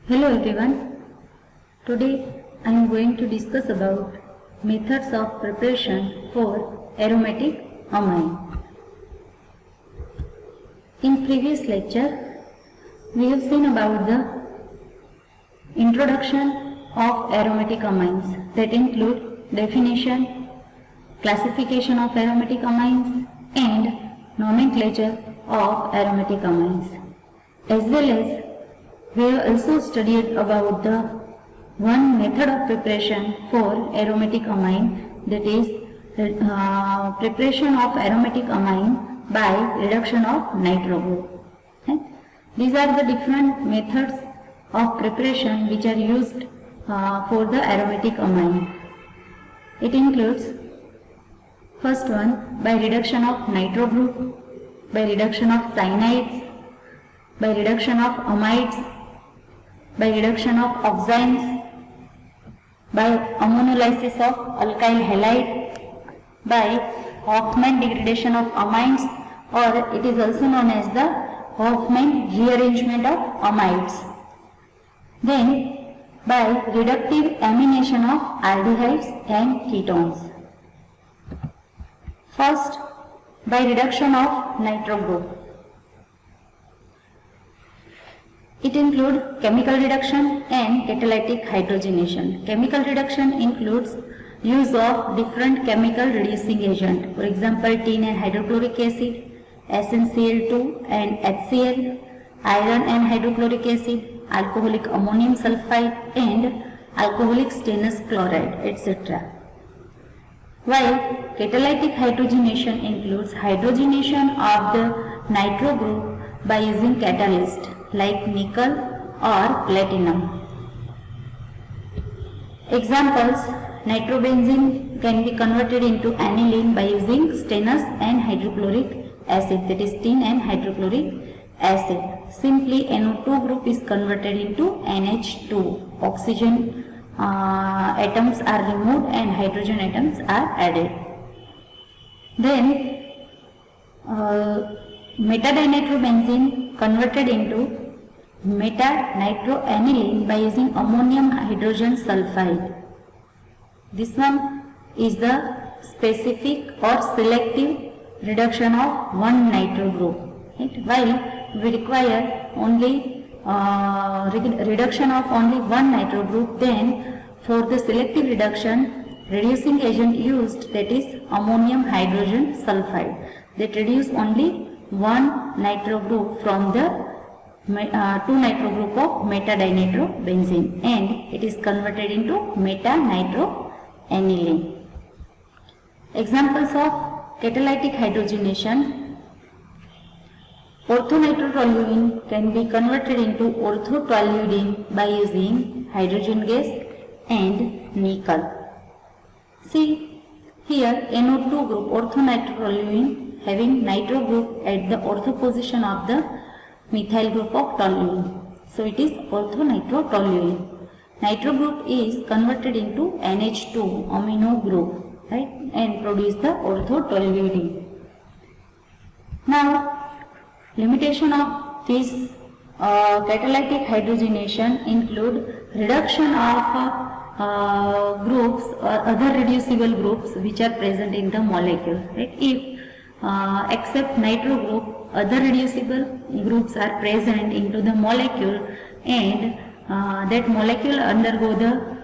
Hello everyone. Today I am going to discuss about methods of preparation for aromatic amine. In previous lecture we have seen about the introduction of aromatic amines, that include definition, classification of aromatic amines and nomenclature of aromatic amines, as well as we have also studied about the one method of preparation for aromatic amine, that is preparation of aromatic amine by reduction of nitro group. Okay? These are the different methods of preparation which are used for the aromatic amine. It includes first one, by reduction of nitro group, by reduction of cyanides, by reduction of amides, by reduction of oximes, by ammonolysis of alkyl halide, by Hofmann degradation of amines, or it is also known as the Hofmann rearrangement of amides. Then by reductive amination of aldehydes and ketones. First, by reduction of nitro group. It includes chemical reduction and catalytic hydrogenation. Chemical reduction includes use of different chemical reducing agent, for example tin and hydrochloric acid, SnCl2 and HCl, iron and hydrochloric acid, alcoholic ammonium sulfide and alcoholic stannous chloride, etc. While catalytic hydrogenation includes hydrogenation of the nitro group by using catalyst like nickel or platinum. Examples: nitrobenzene can be converted into aniline by using stannous and hydrochloric acid, that is tin and hydrochloric acid. Simply NO2 group is converted into NH2. Oxygen atoms are removed and hydrogen atoms are added. Then metanitrobenzene converted into meta-nitroaniline by using ammonium hydrogen sulfide. This one is the specific or selective reduction of one nitro group. Right? While we require only reduction of only one nitro group, then for the selective reduction, reducing agent used, that is ammonium hydrogen sulfide, that reduce only one nitro group from the 2 nitro group of metanitrobenzene, and it is converted into metanitroaniline. Examples of catalytic hydrogenation: orthonitrotoluene can be converted into orthotoluidine by using hydrogen gas and nickel. See here, NO2 group orthonitrotoluene having nitro group at the ortho position of the methyl group of toluene. So it is orthonitrotoluene. Nitro group is converted into NH2 amino group, right, and produce the orthotoluidine. Now, limitation of this catalytic hydrogenation include reduction of groups or other reducible groups which are present in the molecule. Right? If except nitro group, other reducible groups are present into the molecule, and that molecule undergo the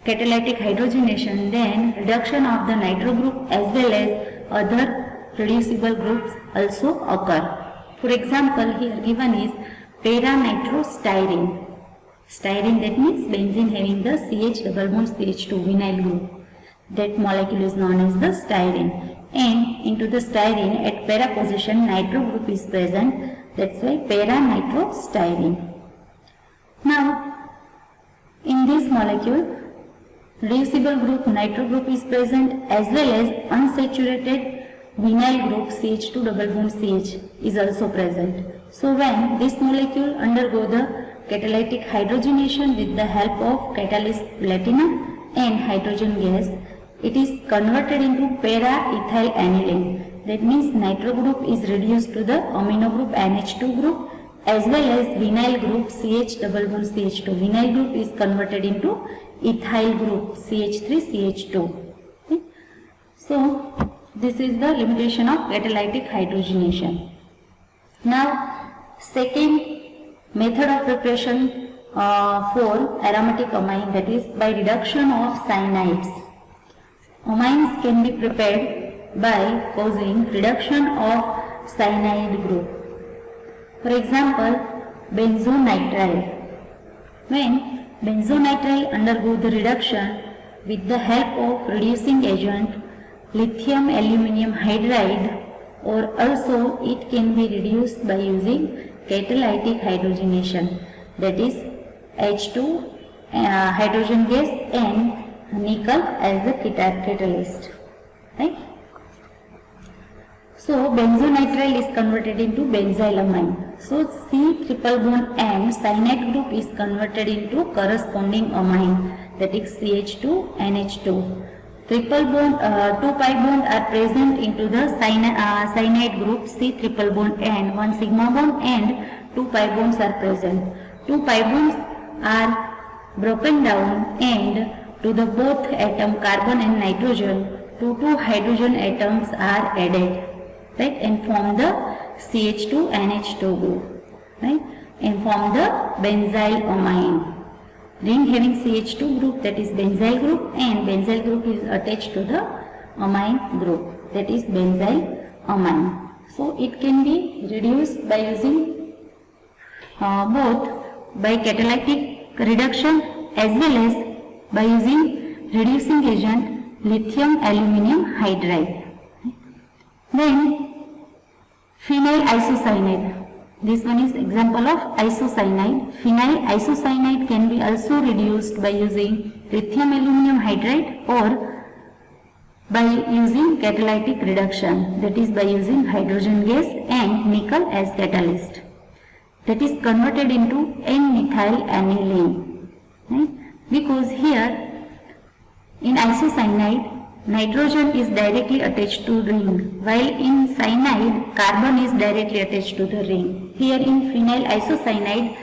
catalytic hydrogenation, then reduction of the nitro group as well as other reducible groups also occur. For example, here given is para-nitrostyrene. Styrene, that means benzene having the CH double bond CH2 vinyl group. That molecule is known as the styrene. And into the styrene at para position nitro group is present, that's why para-nitrostyrene. Now, in this molecule, reducible group nitro group is present as well as unsaturated vinyl group CH2 double bond CH is also present. So when this molecule undergo the catalytic hydrogenation with the help of catalyst platinum and hydrogen gas, it is converted into para-ethyl aniline. That means nitro group is reduced to the amino group NH2 group as well as vinyl group CH double bond CH2. Vinyl group is converted into ethyl group CH3CH2. Okay. So this is the limitation of catalytic hydrogenation. Now second method of preparation for aromatic amine, that is by reduction of cyanides. Amines can be prepared by causing reduction of cyanide group. For example, benzonitrile. When benzonitrile undergo the reduction with the help of reducing agent lithium aluminium hydride, or also it can be reduced by using catalytic hydrogenation, that is H2 hydrogen gas and nickel as the catalyst, right? So benzonitrile is converted into benzylamine. So C triple bond and cyanide group is converted into corresponding amine, that is CH2 NH2. Triple bond, 2 pi bond are present into the cyanide group C triple bond, and 1 sigma bond and 2 pi bonds are present. 2 pi bonds are broken down, and to the both atom carbon and nitrogen, 2 hydrogen atoms are added, right, and form the CH2 NH2 group, right, and form the benzyl amine. Ring having CH2 group, that is benzyl group, and benzyl group is attached to the amine group, that is benzyl amine. So it can be reduced by using both by catalytic reduction as well as by using reducing agent lithium aluminium hydride. Then phenyl isocyanide. This one is example of isocyanide. Phenyl isocyanide can be also reduced by using lithium aluminium hydride or by using catalytic reduction, that is by using hydrogen gas and nickel as catalyst. That is converted into N-methyl aniline, right? Because here in isocyanide nitrogen is directly attached to ring, while in cyanide carbon is directly attached to the ring. Here in phenyl isocyanide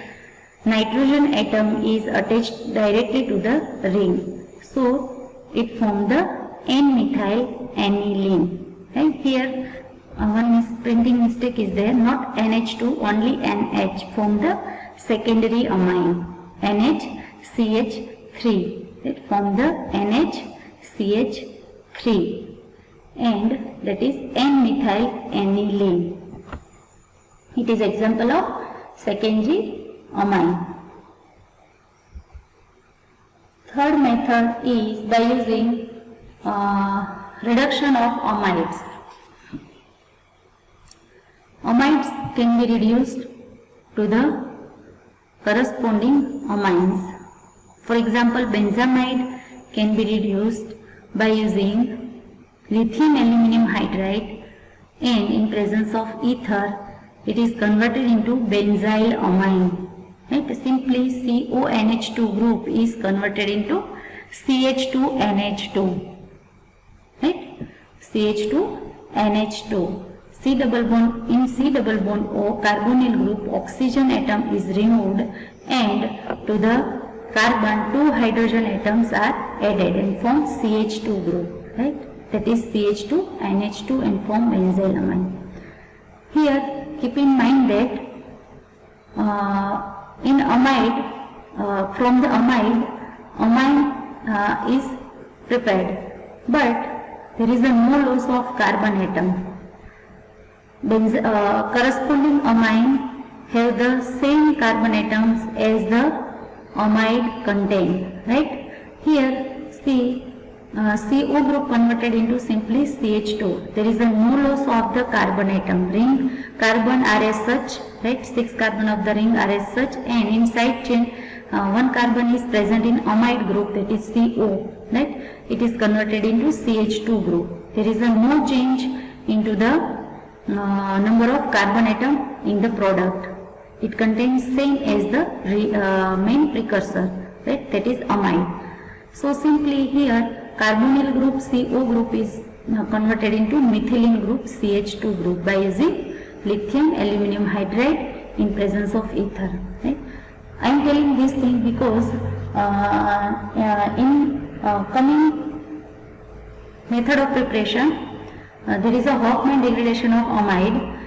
nitrogen atom is attached directly to the ring, so it forms the N-methyl aniline. Right? Here one printing mistake is there, not NH2, only NH, form the secondary amine, NHCH3, it form the NHCH3, and that is N-methyl aniline. It is example of secondary amine. Third method is by using reduction of amides. Amides can be reduced to the corresponding amines. For example, benzamide can be reduced by using lithium aluminium hydride, and in presence of ether it is converted into benzyl amine. Right? Simply CONH2 group is converted into CH2NH2. Right? CH2NH2. C double bond, in C double bond O carbonyl group oxygen atom is removed, and to the carbon 2 hydrogen atoms are added and form CH2 group, right? That is CH2NH2 and form benzyl amine. Here keep in mind that in amide, from the amine is prepared, but there is a no loss of carbon atom. Corresponding amine have the same carbon atoms as the amide contain, right? Here see CO group converted into simply CH2. There is a no loss of the carbon atom. Ring carbon are as such, right? 6 carbon of the ring are as such, and inside chain 1 carbon is present in amide group, that is CO, right? It is converted into CH2 group. There is a no change into the number of carbon atom in the product. It contains same as the main precursor, right? That is amide. So simply here carbonyl group CO group is converted into methylene group CH2 group by using lithium aluminium hydride in presence of ether. Right? I am telling this thing because in coming method of preparation there is a Hofmann degradation of amide.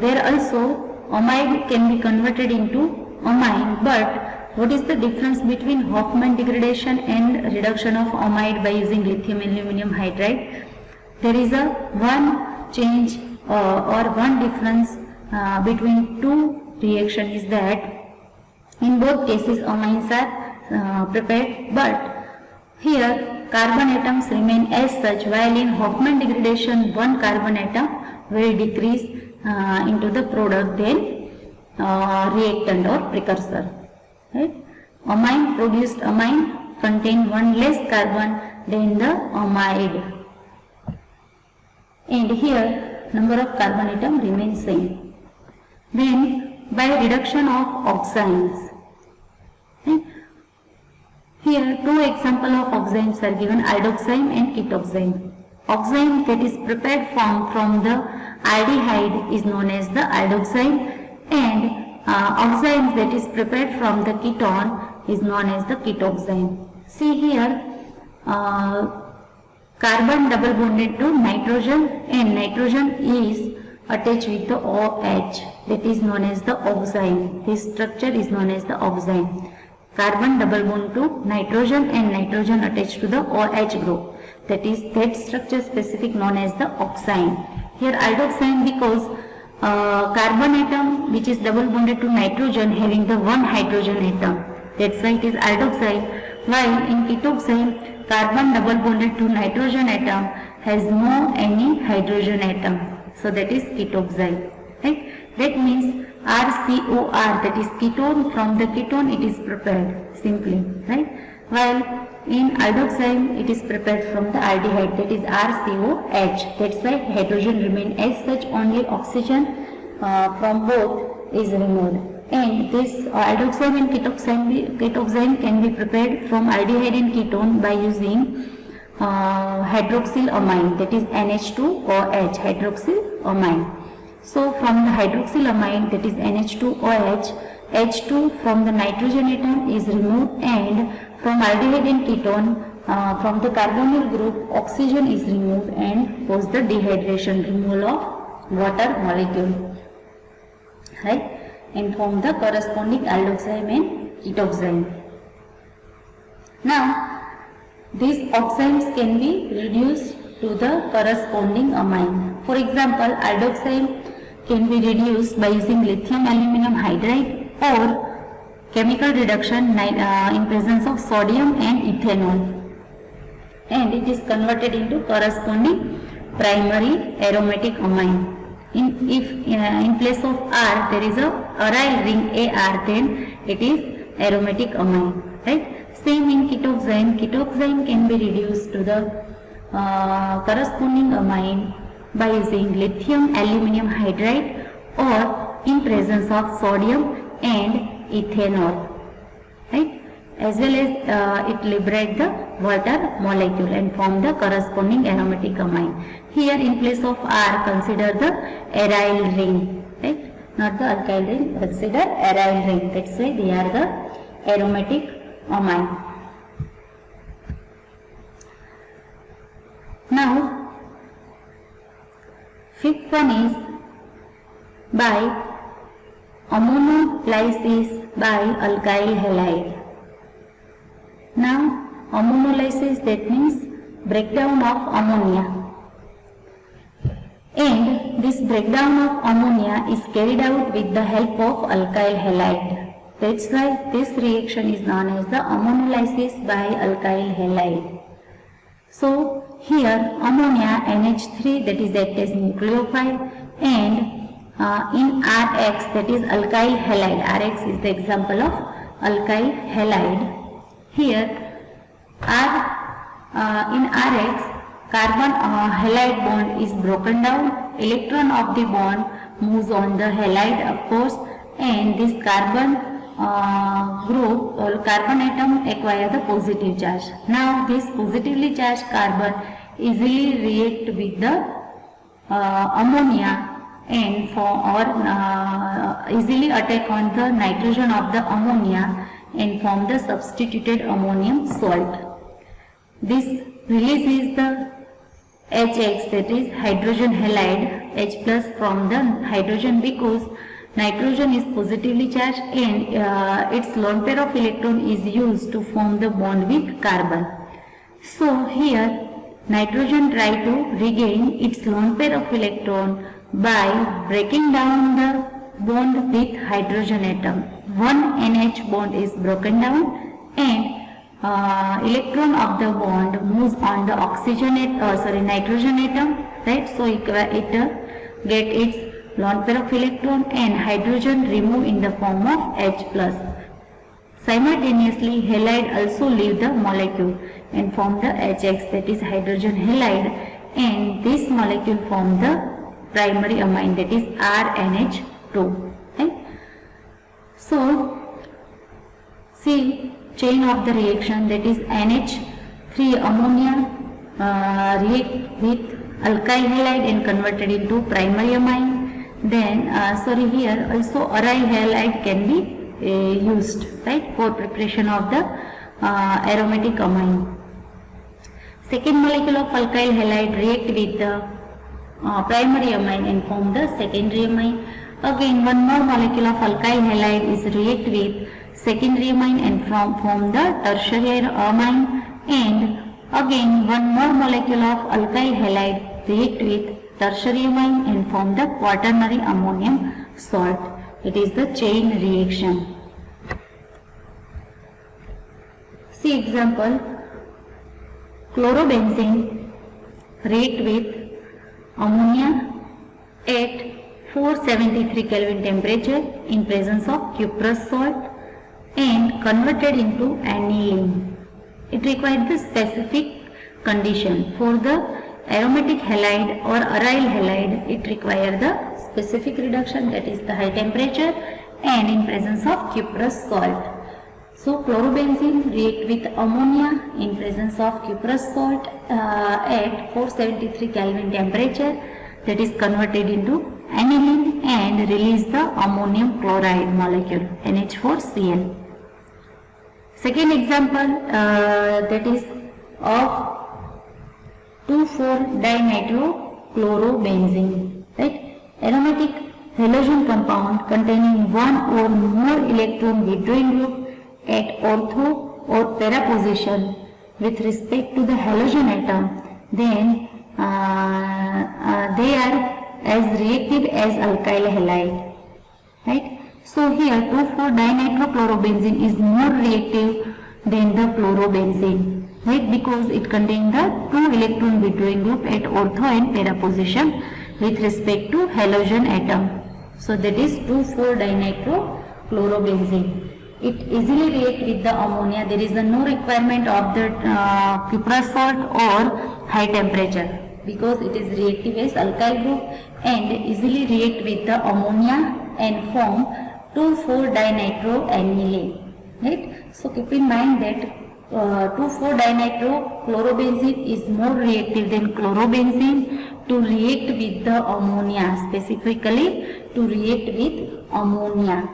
There also amide can be converted into amine, but what is the difference between Hofmann degradation and reduction of amide by using lithium aluminum hydride? There is a one change or one difference between two reaction is that in both cases amines are prepared, but here carbon atoms remain as such, while in Hofmann degradation one carbon atom will decrease into the product then reactant or precursor. Right? Amine produced amine contain one less carbon than the amide, and here number of carbon atom remains same. Then by reduction of oxides, right? Here two examples of oximes are given, aldoxime and ketoxime. Oxime that is prepared from the aldehyde is known as the aldoxime, and oximes that is prepared from the ketone is known as the ketoxime. See here, carbon double bonded to nitrogen, and nitrogen is attached with the OH, that is known as the oxime. This structure is known as the oxime. Carbon double bond to nitrogen and nitrogen attached to the OH group, that is that structure specific known as the oxime. Here aldoxime because carbon atom which is double bonded to nitrogen having the one hydrogen atom, that's why it is aldoxime, while in ketoxime carbon double bonded to nitrogen atom has no any hydrogen atom, so that is ketoxime. Right? That means RCOR, that is ketone, from the ketone it is prepared simply, right? While in aldoxime it is prepared from the aldehyde, that is RCOH. That's why hydrogen remain as such, only oxygen from both is removed. And this aldoxime and ketoxime can be prepared from aldehyde and ketone by using hydroxylamine, that is NH2OH, hydroxylamine. So from the hydroxylamine, that is NH2OH, H2 from the nitrogen atom is removed, and from aldehyde and ketone from the carbonyl group oxygen is removed and cause the dehydration, removal of water molecule, right, and form the corresponding aldoxime and ketoxime. Now these oximes can be reduced to the corresponding amine. For example, aldoxime can be reduced by using lithium aluminum hydride or chemical reduction in presence of sodium and ethanol, and it is converted into corresponding primary aromatic amine. In place of R there is a aryl ring AR, then it is aromatic amine, right? Same in ketoxime. Ketoxime can be reduced to the corresponding amine by using lithium aluminum hydride or in presence of sodium and ethanol, right? As well as it liberate the water molecule and form the corresponding aromatic amine. Here in place of R consider the aryl ring, right? Not the alkyl ring, consider aryl ring. That's why they are the aromatic amine. Now fifth one is by ammonolysis by alkyl halide. Now ammonolysis, that means breakdown of ammonia, and this breakdown of ammonia is carried out with the help of alkyl halide. That's why this reaction is known as the ammonolysis by alkyl halide. So here ammonia NH3, that is act as nucleophile, and in Rx, that is alkyl halide. Rx is the example of alkyl halide. Here in Rx, carbon halide bond is broken down, electron of the bond moves on the halide, of course, and this carbon group or carbon atom acquire the positive charge. Now this positively charged carbon easily react with the ammonia and easily attack on the nitrogen of the ammonia and form the substituted ammonium salt. This releases the HX, that is hydrogen halide H plus from the hydrogen, because nitrogen is positively charged and its lone pair of electron is used to form the bond with carbon. So here nitrogen try to regain its lone pair of electron by breaking down the bond with hydrogen atom. One NH bond is broken down and electron of the bond moves on the nitrogen atom, right? So it get its lone pair of electron and hydrogen remove in the form of H plus. Simultaneously, halide also leave the molecule and form the HX, that is hydrogen halide, and this molecule form the primary amine, that is RNH2. Right? So, see chain of the reaction, that is NH3 ammonia react with alkyl halide and converted into primary amine. Then here also aryl halide can be used, right, for preparation of the aromatic amine. Second molecule of alkyl halide react with the primary amine and form the secondary amine. Again one more molecule of alkyl halide is react with secondary amine and form the tertiary amine, and again one more molecule of alkyl halide react with tertiary amine and form the quaternary ammonium salt. It is the chain reaction. See example, chlorobenzene react with ammonia at 473 Kelvin temperature in presence of cuprous salt and converted into aniline. It requires the specific condition. For the aromatic halide or aryl halide, it requires the specific reduction, that is the high temperature and in presence of cuprous salt. So chlorobenzene react with ammonia in presence of cuprous salt at 473 Kelvin temperature, that is converted into aniline and release the ammonium chloride molecule NH4Cl. Second example, that is of 2,4-dinitrochlorobenzene, right? Aromatic halogen compound containing one or more electron withdrawing group at ortho or para position with respect to the halogen atom, then they are as reactive as alkyl halide, right? So here 2,4-dinitrochlorobenzene is more reactive than the chlorobenzene, right? Because it contains the two electron withdrawing group at ortho and para position with respect to halogen atom. So that is 2,4-dinitrochlorobenzene. It easily reacts with the ammonia. There is no requirement of the cuprous salt or high temperature, because it is reactive as alkyl group and easily react with the ammonia and form 2,4-dinitroaniline, right? So keep in mind that 2,4-dinitrochlorobenzene is more reactive than chlorobenzene to react with the ammonia, specifically to react with ammonia,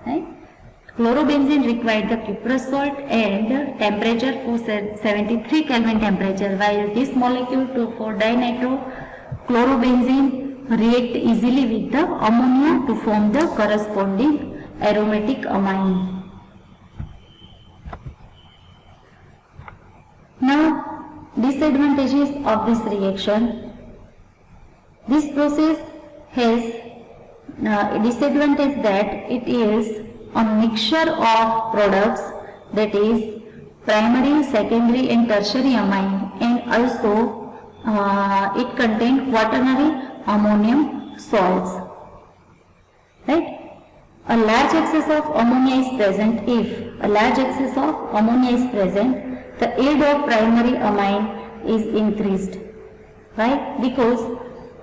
right? Chlorobenzene required the cuprous salt and temperature 473 Kelvin temperature, while this molecule 2,4-dinitrochlorobenzene react easily with the ammonia to form the corresponding aromatic amine. Now, disadvantages of this reaction. This process has a disadvantage that it is a mixture of products, that is primary, secondary and tertiary amine, and also it contains quaternary ammonium salts, right? A large excess of ammonia is present. If a large excess of ammonia is present, the yield of primary amine is increased, right? Because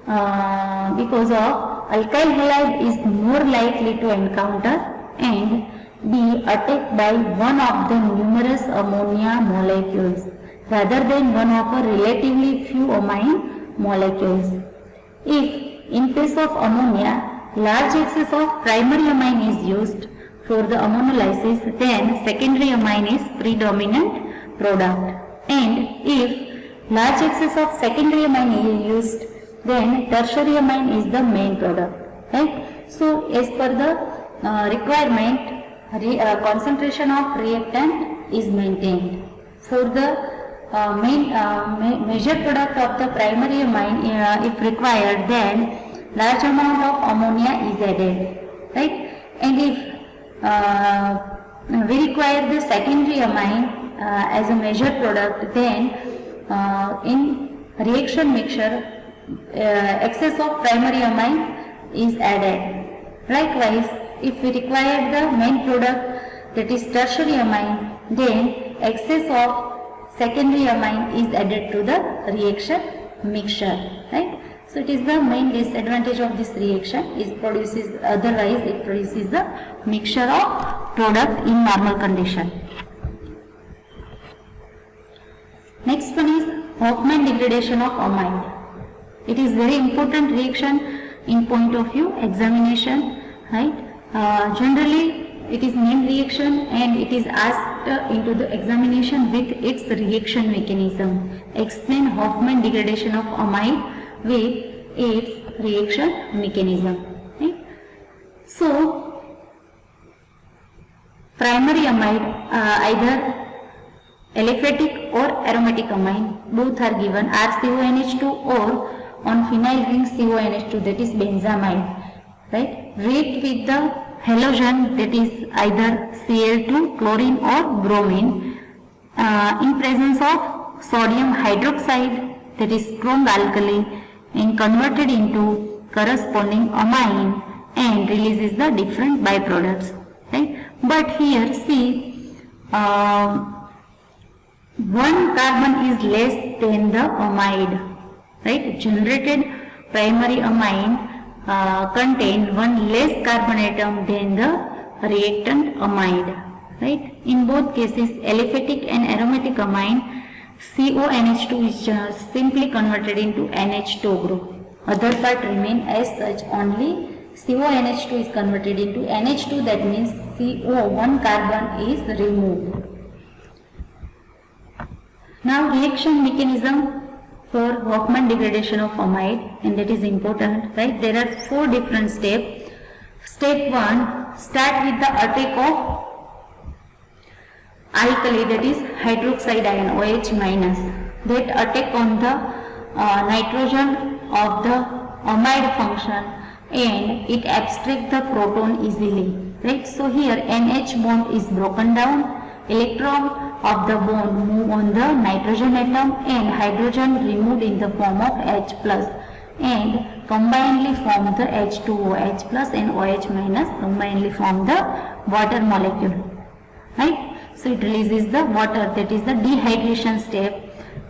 of alkyl halide is more likely to encounter and be attacked by one of the numerous ammonia molecules rather than one of a relatively few amine molecules. If in case of ammonia, large excess of primary amine is used for the ammonolysis, then secondary amine is predominant product. And if large excess of secondary amine is used, then tertiary amine is the main product. Right? So as per the requirement, concentration of reactant is maintained. For the major product of the primary amine, if required, then large amount of ammonia is added. Right? And if we require the secondary amine as a major product, then in reaction mixture excess of primary amine is added. Likewise, if we require the main product, that is tertiary amine, then excess of secondary amine is added to the reaction mixture. Right? So it is the main disadvantage of this reaction, it produces the mixture of product in normal condition. Next one is Hofmann degradation of amide. It is very important reaction in point of view examination. Right? Generally it is named reaction and it is asked into the examination with its reaction mechanism. Explain Hofmann degradation of amide with its reaction mechanism. Right? So primary amide, either aliphatic or aromatic amine, both are given RCONH2 or on phenyl ring CONH2, that is benzamide. Right? React with the halogen, that is either Cl2, chlorine or bromine, in presence of sodium hydroxide, that is strong alkali, and converted into corresponding amine and releases the different byproducts. Right? But here see, one carbon is less than the amide. Right? Generated primary amine contain one less carbon atom than the reactant amide. Right? In both cases, aliphatic and aromatic amine, CONH2 is just simply converted into NH2 group. Other part remain as such, only CONH2 is converted into NH2, that means CO, one carbon is removed. Now reaction mechanism for Hofmann degradation of amide, and that is important. Right? There are 4 different steps. Step 1, start with the attack of alkali, that is hydroxide ion OH minus, that attack on the nitrogen of the amide function and it abstracts the proton easily. Right? So here NH bond is broken down, electron of the bond move on the nitrogen atom and hydrogen removed in the form of H plus and combinedly form the H2O, H plus and OH minus combinedly form the water molecule. Right? So it releases the water, that is the dehydration step,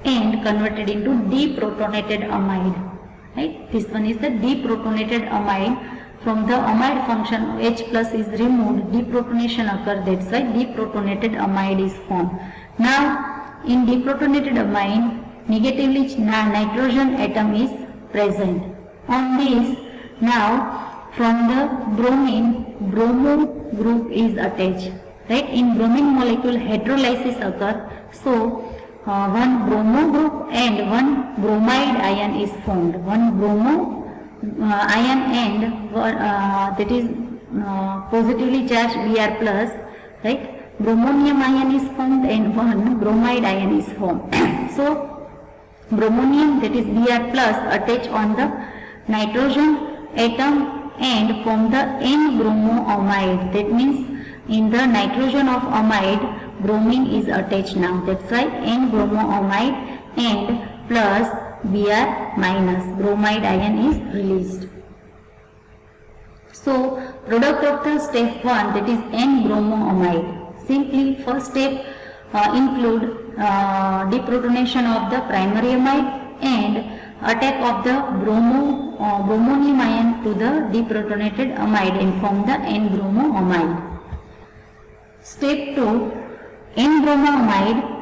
and converted into deprotonated amide. Right? This one is the deprotonated amide. From the amide function, H plus is removed, deprotonation occurs, that's why deprotonated amide is formed. Now, in deprotonated amide, negatively nitrogen atom is present. On this, now from the bromine, bromo group is attached. Right? In bromine molecule, heterolysis occurs, so one bromo group and one bromide ion is formed. One bromo ion and that is positively charged Br plus, right? Bromonium ion is formed and one bromide ion is formed. So bromonium, that is Br plus, attach on the nitrogen atom and form the N-bromoamide. That means in the nitrogen of amide, bromine is attached now. That's why N-bromoamide and plus Br minus, bromide ion is released. So product of the step 1, that is N-bromoamide. Simply first step include deprotonation of the primary amide and attack of the bromonium ion to the deprotonated amide and form the N-bromoamide. Step 2, N-bromoamide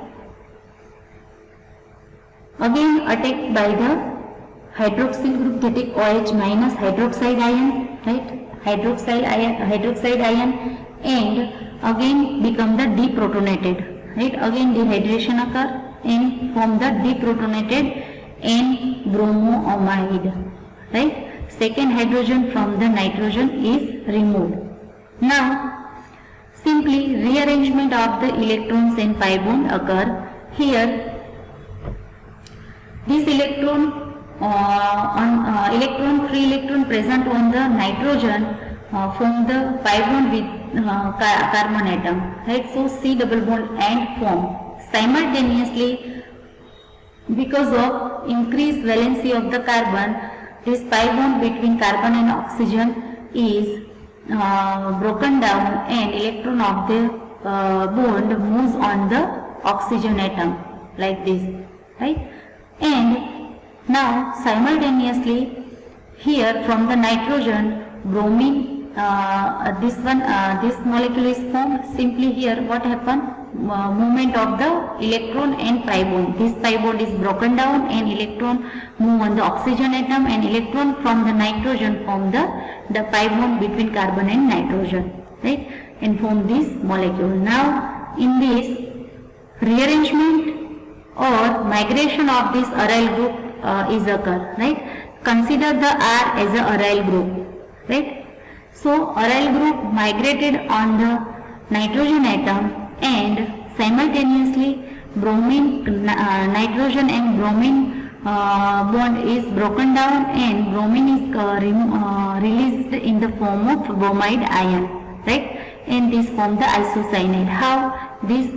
again attacked by the hydroxyl group, that is OH minus hydroxide ion, right? Hydroxide ion, and again become the deprotonated, right? Again dehydration occur and form the deprotonated N-bromoamide, right? Second hydrogen from the nitrogen is removed. Now, simply rearrangement of the electrons in pi bond occur. Here, this electron free electron present on the nitrogen form the pi bond with carbon atom, right? So C double bond and form simultaneously. Because of increased valency of the carbon, this pi bond between carbon and oxygen is broken down and electron of the bond moves on the oxygen atom like this, right? And now simultaneously here from the nitrogen bromine, this molecule is formed. Simply here what happened? Movement of the electron and pi bond. This pi bond is broken down and electron move on the oxygen atom, and electron from the nitrogen form the pi bond between carbon and nitrogen, right? And form this molecule. Now in this rearrangement or migration of this aryl group is occur, right? Consider the R as a aryl group, right? So aryl group migrated on the nitrogen atom, and simultaneously bromine, nitrogen and bromine bond is broken down, and bromine is released in the form of bromide ion, right? And this form the isocyanate. How this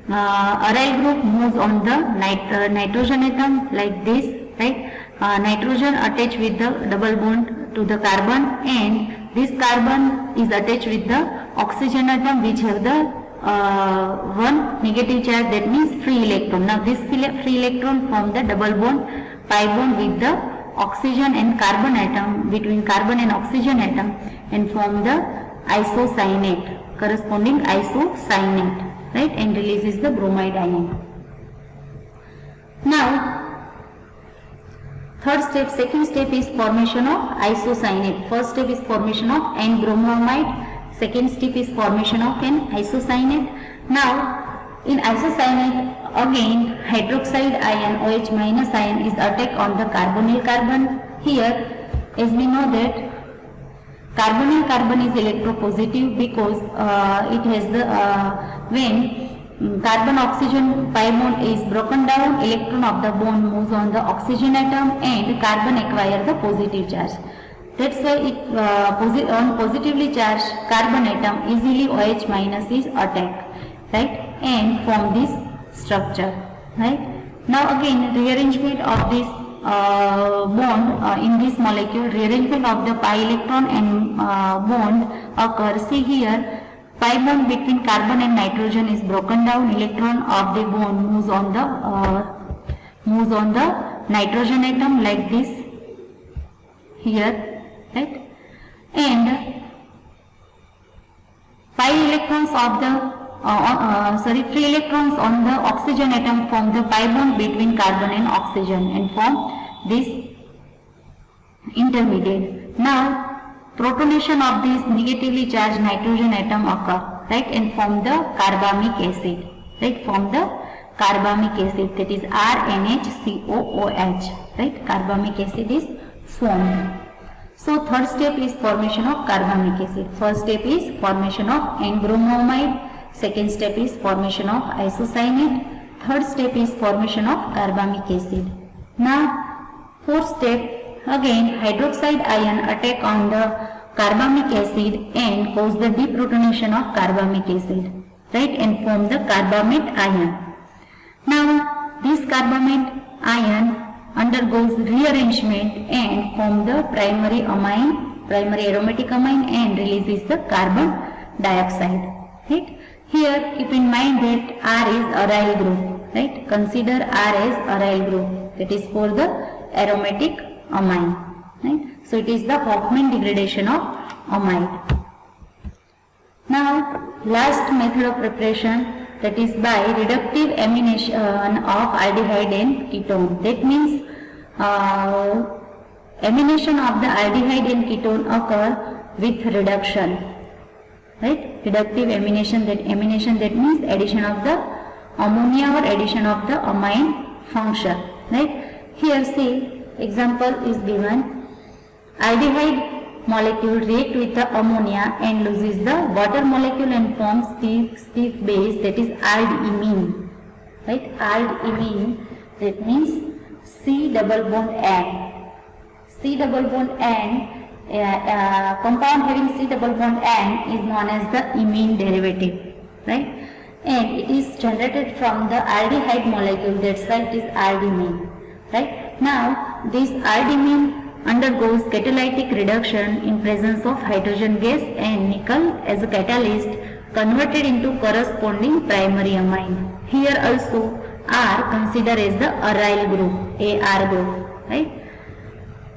aryl group moves on the nitrogen atom like this, right? Nitrogen attached with the double bond to the carbon, and this carbon is attached with the oxygen atom, which have the one negative charge, that means free electron. Now this free electron form the double bond pi bond with the oxygen and carbon atom, between carbon and oxygen atom, and form the isocyanate, corresponding isocyanate, right? And releases the bromide ion. Now second step is formation of isocyanate. First step is formation of N-bromoamide. Second step is formation of an isocyanate. Now in isocyanate again hydroxide ion, OH minus ion, is attacked on the carbonyl carbon. Here, as we know that carbonyl carbon is electropositive because it has the when carbon oxygen pi bond is broken down, electron of the bond moves on the oxygen atom, and carbon acquire the positive charge. That's why it on positively charged carbon atom easily OH minus is attacked, right? And form this structure, right? Now again rearrangement of this bond in this molecule, rearrangement of the pi electron and bond occurs. See here, pi bond between carbon and nitrogen is broken down, electron of the bond moves on the nitrogen atom like this here, right? And pi electrons of the free electrons on the oxygen atom form the pi bond between carbon and oxygen and form this intermediate. Now protonation of this negatively charged nitrogen atom occur, right? And form the carbamic acid, right? Form the carbamic acid, that is RNHCOOH, right? Carbamic acid is formed. So third step is formation of carbamic acid. First step is formation of N-bromoamide. Second step is formation of isocyanate. Third step is formation of carbamic acid. Now fourth step, again hydroxide ion attack on the carbamic acid and cause the deprotonation of carbamic acid, right? And form the carbamate ion. Now this carbamate ion undergoes rearrangement and form the primary aromatic amine, and releases the carbon dioxide, right? Here keep in mind that R is aryl group, right? Consider R as aryl group, that is for the aromatic amine, right? So it is the Hofmann degradation of amide. Now last method of preparation, that is by reductive amination of aldehyde and ketone. That means Amination of the aldehyde and ketone occur with reduction. Right? Reductive amination, that means addition of the ammonia or addition of the amine function. Right? Here see, example is given. Aldehyde molecule react with the ammonia and loses the water molecule and forms stiff base, that is aldimine. Right? Aldimine, that means C double bond N. C double bond N, compound having C double bond N is known as the imine derivative, right? And it is generated from the aldehyde molecule, that's why it is aldimine, right? Now this aldimine undergoes catalytic reduction in presence of hydrogen gas and nickel as a catalyst, converted into corresponding primary amine. Here also R considered as the aryl group, AR group, right?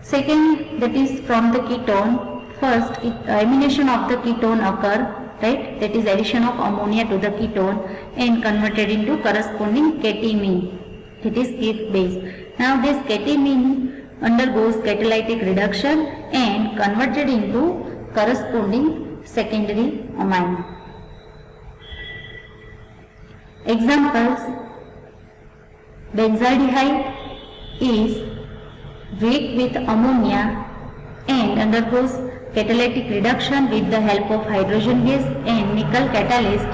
Second, that is from the ketone. First, amination of the ketone occur, right? That is addition of ammonia to the ketone and converted into corresponding catimine. It is stiff base. Now this catimine undergoes catalytic reduction and converted into corresponding secondary amine. Examples: benzaldehyde is react with ammonia and undergoes catalytic reduction with the help of hydrogen gas and nickel catalyst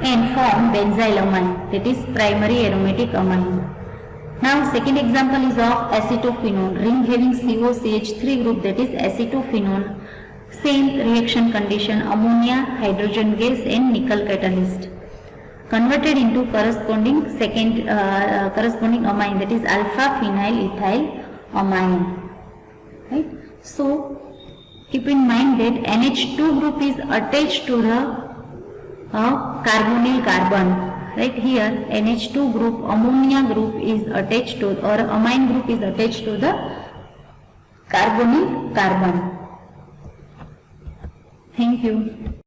and form benzylamine, that is primary aromatic amine. Now second example is of acetophenone, ring having COCH3 group, that is acetophenone. Same reaction condition, ammonia, hydrogen gas and nickel catalyst, converted into corresponding corresponding amine, that is alpha phenyl ethyl amine. Right? So keep in mind that NH2 group is attached to the carbonyl carbon. Right? Here NH2 group, ammonia group is attached to, or amine group is attached to the carbonyl carbon. Thank you.